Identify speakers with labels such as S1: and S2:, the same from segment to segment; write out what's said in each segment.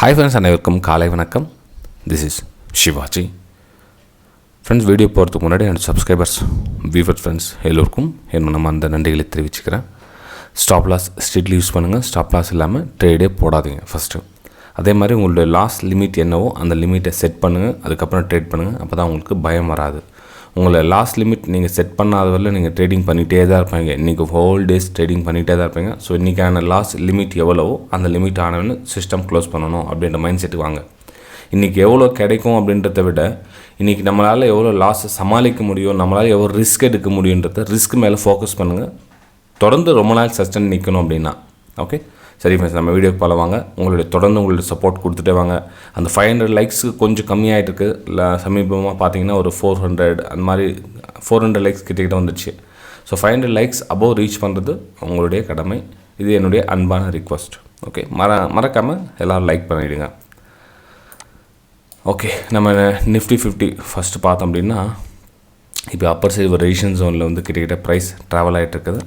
S1: Hi friends, அனைவருக்கும் காலை வணக்கம். This is Shivaji. Friends, video போகிறதுக்கு முன்னாடி என் சப்ஸ்கிரைபர்ஸ் வியூவர்ஸ் ஃப்ரெண்ட்ஸ் எல்லோருக்கும் என்னோட அந்த நன்றிகளை தெரிவிச்சுக்கிறேன். ஸ்டாப் லாஸ் ஸ்ட்ரிக்ட்லி யூஸ் பண்ணுங்கள். ஸ்டாப் லாஸ் இல்லாமல் ட்ரேடே போடாதீங்க ஃபஸ்ட்டு. அதே மாதிரி உங்களுடைய லாஸ் லிமிட் என்னவோ அந்த லிமிட்டை செட் பண்ணுங்கள். அதுக்கப்புறம் ட்ரேட் பண்ணுங்கள். அப்போ தான் உங்களுக்கு பயம் வராது. உங்களை லாஸ் லிமிட் நீங்கள் செட் பண்ணாத வரல நீங்கள் ட்ரேடிங் பண்ணிகிட்டே தான் இருப்பீங்க. இன்றைக்கி ஹோல் டேஸ் ட்ரேடிங் பண்ணிகிட்டே தான் இருப்பீங்க. ஸோ இன்றைக்கான லாஸ் லிமிட் எவ்வளவோ அந்த லிமிட் ஆனவன்னு சிஸ்டம் க்ளோஸ் பண்ணணும் அப்படின்ற மைண்ட் செட்டுக்கு வாங்க. இன்றைக்கி எவ்வளோ கிடைக்கும் அப்படின்றத விட இன்றைக்கி நம்மளால் எவ்வளோ லாஸ் சமாளிக்க முடியும், நம்மளால் எவ்வளோ ரிஸ்க் எடுக்க முடியுன்றத ரிஸ்க் மேலே ஃபோக்கஸ் பண்ணுங்கள். தொடர்ந்து ரொம்ப நாள் சஸ்டன் நிற்கணும் அப்படின்னா ஓகே. சரி ஃப்ரெண்ட்ஸ், நம்ம வீடியோக்கு போல வாங்க. தொடர்ந்து உங்களுடைய சப்போர்ட் கொடுத்துட்டே வாங்க. அந்த 500 லைக்ஸுக்கு கொஞ்சம் கம்மியாகிட்டு இருக்குது. இல்லை சமீபமாக பார்த்தீங்கன்னா ஒரு 400 அந்த மாதிரி 400 லைக்ஸ் கிட்டக்கிட்ட வந்துடுச்சு. ஸோ 500 லைக்ஸ் அபோவ் ரீச் பண்ணுறது உங்களுடைய கடமை. இது என்னுடைய அன்பான ரிக்வஸ்ட். ஓகே, மறக்காமல் எல்லோரும் லைக் பண்ணிவிடுங்க. ஓகே, நம்ம நிஃப்டி 50 ஃபஸ்ட்டு பார்த்தோம் அப்படின்னா இப்போ அப்பர் சைடு ஒரு ரெசிஸ்டன்ஸ் ஜோனில் வந்து கிட்டக்கிட்ட ப்ரைஸ் ட்ராவல் ஆகிட்டு இருக்குது.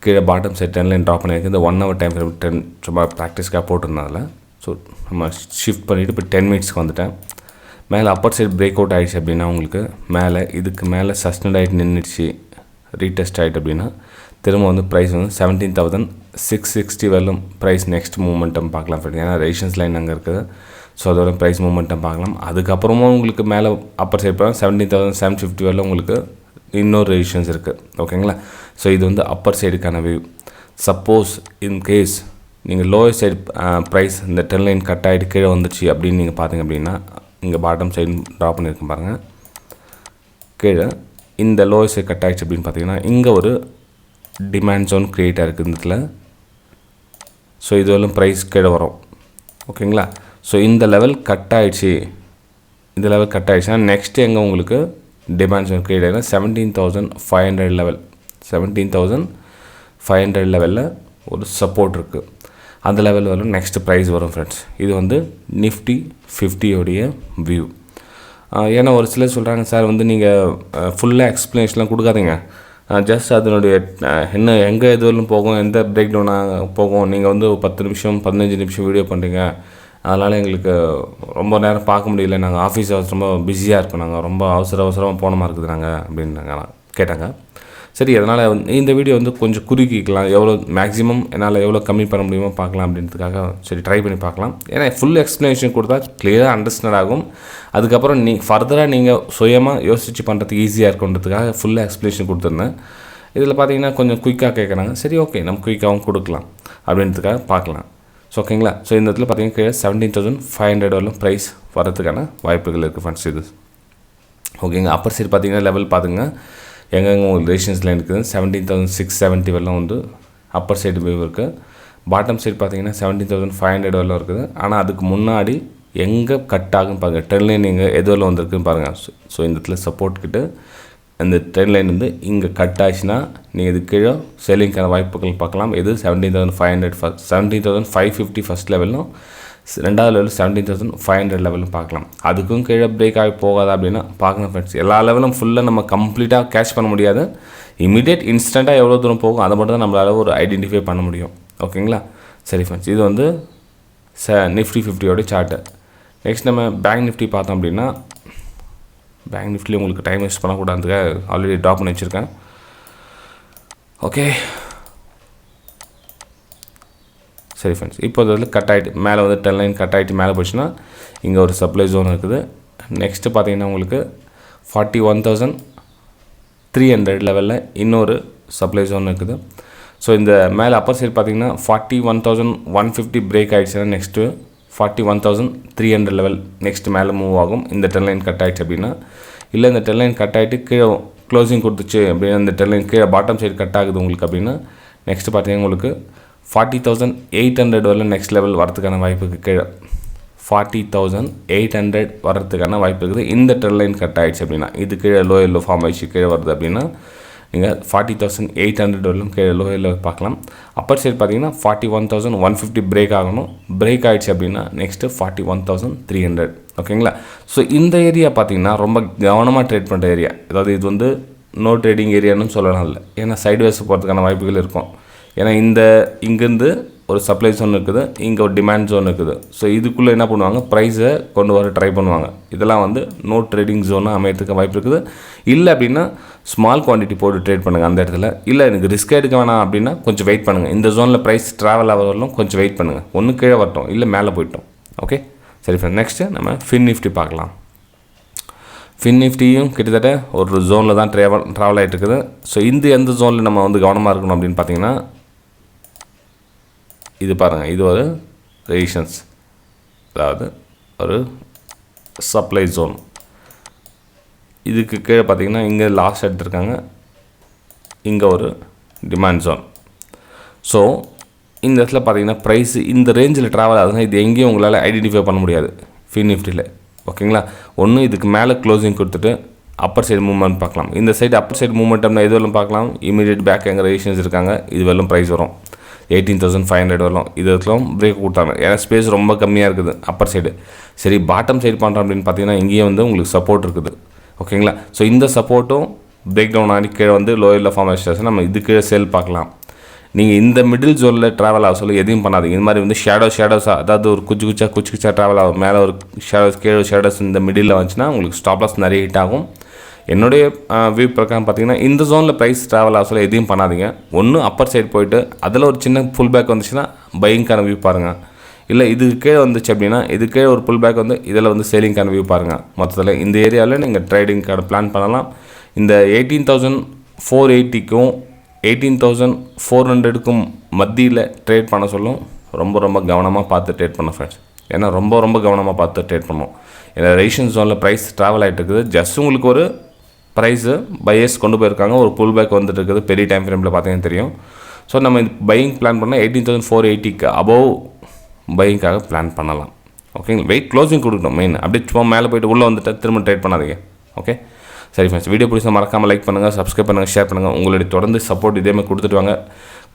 S1: கீழே பாட்டம் சைட் 10 லைன் ட்ராப் பண்ணியிருக்கு. இந்த 1 hour டைம் ஃப்ரேம் 10 சும்மா ப்ராக்டிஸ்க்காக போட்டிருந்ததில் ஸோ நம்ம ஷிஃப்ட் பண்ணிவிட்டு இப்போ 10 மினிட்ஸ்க்கு வந்துட்டேன். மேலே அப்பர் சைடு பிரேக் அவுட் ஆகிடுச்சு அப்படின்னா உங்களுக்கு மேலே இதுக்கு மேலே சஸ்டெண்ட் ஆகிட்டு நின்றுச்சு, ரீடெஸ்ட் ஆகிட்டு அப்படின்னா திரும்ப வந்து ப்ரைஸ் வந்து 17,660 வரலும் ப்ரைஸ் நெக்ஸ்ட் மூமெண்டம் பார்க்கலாம். ஏன்னா ரெசிஸ்டன்ஸ் லைன் அங்கே இருக்குது. ஸோ அதோட ப்ரைஸ் மூமெண்டம் பார்க்கலாம். அதுக்கப்புறமும் உங்களுக்கு மேலே அப்பர் சைட் போனால் 17,750 வரலும் உங்களுக்கு இன்னொரு ரெசிஸ்டன்ஸ் இருக்குது. ஓகேங்களா? ஸோ இது வந்து அப்பர் சைடுக்கான வியூ. சப்போஸ் இன்கேஸ் நீங்கள் லோயர் சைடு ப்ரைஸ் இந்த 10 லைன் கட் ஆகிட்டு கீழே வந்துச்சு அப்படின்னு நீங்கள் பார்த்தீங்க அப்படின்னா இங்கே பாட்டம் சைடு ட்ரா பண்ணியிருக்கேன் பாருங்கள். கீழே இந்த லோயர் சைடு கட் ஆகிடுச்சு அப்படின்னு பார்த்தீங்கன்னா இங்கே ஒரு டிமாண்ட் ஜோன் க்ரியேட் ஆகிருக்கு இந்த இடத்துல. ஸோ இது வரலும் ப்ரைஸ் கீழே வரும். ஓகேங்களா? ஸோ இந்த லெவல் கட் ஆகிடுச்சு. இந்த லெவல் கட் ஆகிடுச்சுன்னா நெக்ஸ்ட்டு எங்கே உங்களுக்கு டிமாண்ட் ஜோன் க்ரியேட் ஆகினா 17,500 லெவல், 17,500 லெவலில் ஒரு சப்போர்ட் இருக்குது. அந்த லெவல் வரும் நெக்ஸ்ட்டு ப்ரைஸ் வரும் ஃப்ரெண்ட்ஸ். இது வந்து நிஃப்டி 50 வியூ. ஏன்னா ஒரு சிலர் சொல்கிறாங்க, சார் வந்து நீங்கள் ஃபுல்லாக எக்ஸ்ப்ளனேஷன்லாம் கொடுக்காதீங்க, ஜஸ்ட் அதனுடைய என்ன எங்கே எதுவரையும் போகும், எந்த பிரேக் டவுனாக போகும், நீங்கள் வந்து 10 நிமிஷம் 15 நிமிஷம் வீடியோ பண்ணுறீங்க, அதனால் எங்களுக்கு ரொம்ப நேரம் பார்க்க முடியல, நாங்கள் ஆஃபீஸ் ரொம்ப பிஸியாக இருக்கோம், நாங்கள் ரொம்ப அவசரமாக போன மாதிரி இருக்குது நாங்கள் அப்படின்னாங்க கேட்டாங்க. சரி, அதனால் இந்த வீடியோ வந்து கொஞ்சம் குறுக்கிக்கலாம், எவ்வளோ மேக்ஸிமம் என்னால் எவ்வளோ கம்மி பண்ண முடியுமோ பார்க்கலாம் அப்படின்றதுக்காக சரி ட்ரை பண்ணி பார்க்கலாம். ஏன்னா ஃபுல் எக்ஸ்ப்ளனேஷன் கொடுத்தா கிளியராக அண்டர்ஸ்டாண்ட் ஆகும். அதுக்கப்புறம் ஃபர்தராக நீங்கள் சுயமாக யோசித்து பண்ணுறதுக்கு ஈஸியாக இருக்குன்றதுக்காக ஃபுல்லாக எக்ஸ்ப்ளனேஷன் கொடுத்துருந்தேன். இதில் பார்த்தீங்கன்னா கொஞ்சம் குயிக்காக கேட்குறாங்க. சரி, ஓகே, நம்ம குயிக்காகவும் கொடுக்கலாம் அப்படின்றதுக்காக பார்க்கலாம். ஸோ ஓகேங்களா? ஸோ இந்த இடத்துல பார்த்தீங்கன்னா கீழே 17,500 வரலும் ப்ரைஸ் வரதுக்கான வாய்ப்புகள் இருக்குது ஃப்ரெண்ட்ஸ். இது ஓகேங்க. அப்பர் சைடு பார்த்தீங்கன்னா லெவல் பார்த்துங்க எங்கெங்கே உங்களுக்கு ரெசிஸ்டன்ஸ் லைன் இருக்குது. 17,670 வரலாம் வந்து அப்பர் சைடு வியூ இருக்குது. பாட்டம் சைடு பார்த்தீங்கன்னா 17,500 வரலாம் இருக்குது. ஆனால் அதுக்கு முன்னாடி எங்கே கட் ஆகுன்னு பாருங்கள். 10 லைன் எங்கே எது வரலாம் வந்திருக்குன்னு பாருங்கள். ஸோ இந்த இடத்துல சப்போர்ட் கிட்ட அந்த 10 லைன் வந்து இங்கே கட் ஆச்சுன்னா நீங்கள் இது கீழே செல்லிங்கான வாய்ப்புகள் பார்க்கலாம். இது 17,500 17,550 ஃபஸ்ட் லெவலும், ரெண்டாவது லெவலில் 17,500 லெவலும் பார்க்கலாம். அதுக்கும் கீழே பிரேக் ஆகி போகாதா அப்படின்னா பார்க்கணும் ஃப்ரெண்ட்ஸ். எல்லா லெவலும் ஃபுல்லாக நம்ம கம்ப்ளீட்டாக கேட்ச் பண்ண முடியாது. இமீடியட் இன்ஸ்டண்ட்டாக எவ்வளோ தூரம் போகும் அதை மட்டும் தான் நம்மளால் ஒரு ஐடென்டிஃபை பண்ண முடியும். ஓகேங்களா? சரி ஃப்ரெண்ட்ஸ், இது வந்து நிஃப்டி 50 சார்ட்டு. நெக்ஸ்ட் நம்ம பேங்க் நிஃப்டி பார்த்தோம் அப்படின்னா பேங்க் நிஃப்டியில் உங்களுக்கு டைம் வேஸ்ட் பண்ணக்கூடாதுக்காக ஆல்ரெடி ட்ராப் பண்ணி வச்சுருக்கேன். ஓகே, சரி ஃப்ரெண்ட்ஸ், இப்போ அதில் கட் ஆகிட்டு மேலே வந்து 10 லைன் கட் ஆகிட்டு மேலே போச்சுன்னா இங்கே ஒரு சப்ளை ஜோன் இருக்குது. நெக்ஸ்ட்டு பார்த்தீங்கன்னா உங்களுக்கு 41,300 லெவலில் இன்னொரு சப்ளை ஜோன் இருக்குது. ஸோ இந்த மேலே அப்பர் சைடு பார்த்தீங்கன்னா 41,150 பிரேக் ஆகிடுச்சுன்னா நெக்ஸ்ட்டு 41,300 லெவல் நெக்ஸ்ட்டு மேலே மூவ் ஆகும். இந்த 10 லைன் கட் ஆகிடுச்சு அப்படின்னா, இல்லை இந்த 10 லைன் கட் ஆகிட்டு கீழே க்ளோசிங் கொடுத்துச்சு அப்படின்னா இந்த 10 லைன் கீழே பாட்டம் சைடு கட் ஆகுது உங்களுக்கு அப்படின்னா நெக்ஸ்ட்டு பார்த்தீங்கன்னா உங்களுக்கு 40,800 வரல நெக்ஸ்ட் லெவல் வரதுக்கான வாய்ப்பு இருக்குது. கீழே 40,800 வரதுக்கான வாய்ப்பு இருக்குது. இந்த 10 லைன் கட் ஆகிடுச்சு அப்படின்னா இது கீழே லோயரில் ஃபார்ம் ஆகிடுச்சு கீழே வருது அப்படின்னா நீங்கள் 40,800 வரலும் கீழே லோயரில் பார்க்கலாம். அப்பர் சைடு பார்த்தீங்கன்னா 41,150 பிரேக் ஆகணும். பிரேக் ஆகிடுச்சு அப்படின்னா நெக்ஸ்ட்டு 41,300. ஓகேங்களா? ஸோ இந்த ஏரியா பார்த்தீங்கன்னா ரொம்ப கவனமாக ட்ரேட் பண்ணுற ஏரியா. அதாவது இது வந்து நோ ட்ரேடிங் ஏரியான்னு சொல்லலாம் இல்லை, ஏன்னா சைட்வேஸ் போகிறதுக்கான வாய்ப்புகள் இருக்கும். ஏன்னா இங்கேருந்து ஒரு சப்ளை ஜோன் இருக்குது, இங்கே ஒரு டிமாண்ட் ஜோன் இருக்குது. ஸோ இதுக்குள்ளே என்ன பண்ணுவாங்க, ப்ரைஸை கொண்டு வர ட்ரை பண்ணுவாங்க. இதெல்லாம் வந்து நோ ட்ரேடிங் ஜோனாக அமையறதுக்கு வாய்ப்பு இருக்குது. இல்லை அப்படின்னா ஸ்மால் குவான்டிட்டி போட்டு ட்ரேட் பண்ணுங்கள் அந்த இடத்துல. இல்லை எனக்கு ரிஸ்க் எடுக்க வேணாம் அப்படின்னா கொஞ்சம் வெயிட் பண்ணுங்கள். இந்த ஜோனில் ப்ரைஸ் ட்ராவல் ஆகிறவர்களும் கொஞ்சம் வெயிட் பண்ணுங்கள். ஒன்று கீழே வரட்டும், இல்லை மேலே போயிட்டோம். ஓகே, சரி ஃப்ரெண்ட். நெக்ஸ்ட்டு நம்ம ஃபின் நிஃப்டி பார்க்கலாம். ஃபின் நிஃப்டியும் கிட்டத்தட்ட ஒரு ஜோனில் தான் ட்ராவல் ஆகிட்டு இருக்குது. ஸோ எந்த ஜோனில் நம்ம வந்து கவனமாக இருக்கணும் அப்படின்னு பார்த்தீங்கன்னா, இது பாருங்கள், இது ஒரு ரெசிஸ்டன்ஸ், அதாவது ஒரு சப்ளை ஜோன். இதுக்கு கீழே பார்த்தீங்கன்னா இங்கே லாஸ்ட் எடுத்துருக்காங்க, இங்கே ஒரு டிமாண்ட் ஜோன். ஸோ இந்த இடத்துல பார்த்தீங்கன்னா ப்ரைஸ் இந்த ரேஞ்சில் ட்ராவல் ஆகுதுன்னா இது எங்கேயும் உங்களால் ஐடென்டிஃபை பண்ண முடியாது ஃபின் நிஃப்டியில். ஓகேங்களா, ஒன்று இதுக்கு மேலே க்ளோசிங் கொடுத்துட்டு அப்பர் சைடு மூவ்மெண்ட் பார்க்கலாம். இந்த சைடு அப்பர் சைடு மூவ்மெண்ட்னா எது வரலும் பார்க்கலாம், இமீடியட் பேக் எங்கே ரெசிஸ்டன்ஸ் இருக்காங்க, இது வரலும் ப்ரைஸ் வரும் 18,500 வரலாம். இதுக்கெல்லாம் பிரேக் கொடுத்தாங்க, ஏன்னா ஸ்பேஸ் ரொம்ப கம்மியாக இருக்குது அப்பர் சைடு. சரி, பாட்டம் சைடு பண்ணுறோம் அப்படின்னு பார்த்தீங்கன்னா இங்கேயே வந்து உங்களுக்கு சப்போர்ட் இருக்குது. ஓகேங்களா, ஸோ இந்த சப்போர்ட்டும் பிரேக் டவுன் ஆகி கீழே வந்து லோயரில் ஃபார்ம் ஆகிடுச்சு. நம்ம இது கீழே சேல் பார்க்கலாம். நீங்கள் இந்த மிடில் ஜோனில் ட்ராவல் ஆக சொல்ல எதையும் பண்ணாதீங்க. இந்த மாதிரி வந்து ஷேடோஸாக, அதாவது ஒரு குச்சி குச்சா ட்ராவல் ஆகும். மேலே ஒரு கீழே ஷேடோஸ் இந்த மிடில் வந்துச்சுன்னா உங்களுக்கு ஸ்டாப் லாஸ் நிறைய ஹிட் ஆகும். என்னுடைய வியூ பிரகாரம் பார்த்தீங்கன்னா இந்த ஜோனில் ப்ரைஸ் ட்ராவல் ஆக சொல்ல எதையும் பண்ணாதீங்க. ஒன்று அப்பர் சைடு போயிட்டு அதில் ஒரு சின்ன புல் பேக் வந்துச்சுன்னா பையிங்கான வியூ பாருங்கள். இல்லை இது கீழே வந்துச்சு அப்படின்னா இது கீழே ஒரு புல் பேக் வந்து இதில் வந்து சேலிங்கான வியூ பாருங்கள். மொத்தத்தில் இந்த ஏரியாவில் நீங்கள் ட்ரேடிங்கான பிளான் பண்ணலாம். இந்த 18,480க்கும் 18,400க்கும் மத்தியில் ட்ரேட் பண்ண சொல்லும். ரொம்ப கவனமாக பார்த்து ட்ரேட் பண்ண ஃப்ரெண்ட்ஸ். ஏன்னா ரொம்ப கவனமாக பார்த்து ட்ரேட் பண்ணணும். ஏன்னா ரெசிஸ்டன்ஸ் ஜோனில் ப்ரைஸ் ட்ராவல் ஆகிட்டு இருக்குது. ஜஸ்ட் உங்களுக்கு ஒரு ப்ரைஸு பையர்ஸ் கொண்டு போயிருக்காங்க, ஒரு புல் பேக் வந்துட்டு இருக்குது பெரிய டைம் ஃப்ரேமில் பார்த்தீங்கன்னா தெரியும். ஸோ நம்ம இது பையிங் பிளான் பண்ணால் 18,480க்கு அபவ் பையிங்காக பிளான் பண்ணலாம். ஓகேங்களா, வெயிட் க்ளோசிங் கொடுக்கணும் மெயின். அப்படியே சும்மா மேலே போய்ட்டு உள்ளே வந்துட்டு திரும்ப ட்ரேட் பண்ணாதீங்க. ஓகே, சரி ஃப்ரெண்ட்ஸ், வீடியோ பிடிச்சா மறக்காமல் லைக் பண்ணுங்கள், சப்ஸ்கிரைப் பண்ணுங்கள், ஷேர் பண்ணுங்கள். உங்களுடைய தொடர்ந்து சப்போர்ட் இதேமாதிரி கொடுத்துட்டு வாங்க.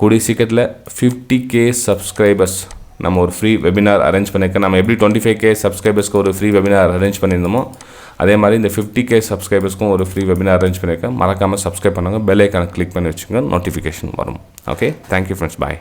S1: கூடிய சீக்கிரத்தில் 50K சப்ஸ்கிரைபர்ஸ் நம்ம ஒரு ஃப்ரீ வெபினார் அரேஞ்ச் பண்ணியிருக்கோம். நம்ம எப்படி 25K சப்ஸ்கிரைபர்ஸ்க்கு ஒரு ஃப்ரீ வெபினார் அரேஞ்ச் பண்ணியிருந்தோமோ அதே மாதிரி இந்த 50K சப்ஸ்கிரைபர்ஸ்க்கும் ஒரு ஃப்ரீ வெபினார் அரேஞ்ச் பண்ணியிருக்கேன். மறக்காமல் சப்ஸ்கிரைப் பண்ணுங்கள், பெல் ஐக்கானை கிளிக் பண்ணி வச்சுக்கோங்க, நோட்டிஃபிகேஷன் வரும். ஓகே, தேங்க்யூ ஃப்ரெண்ட்ஸ், பாய்.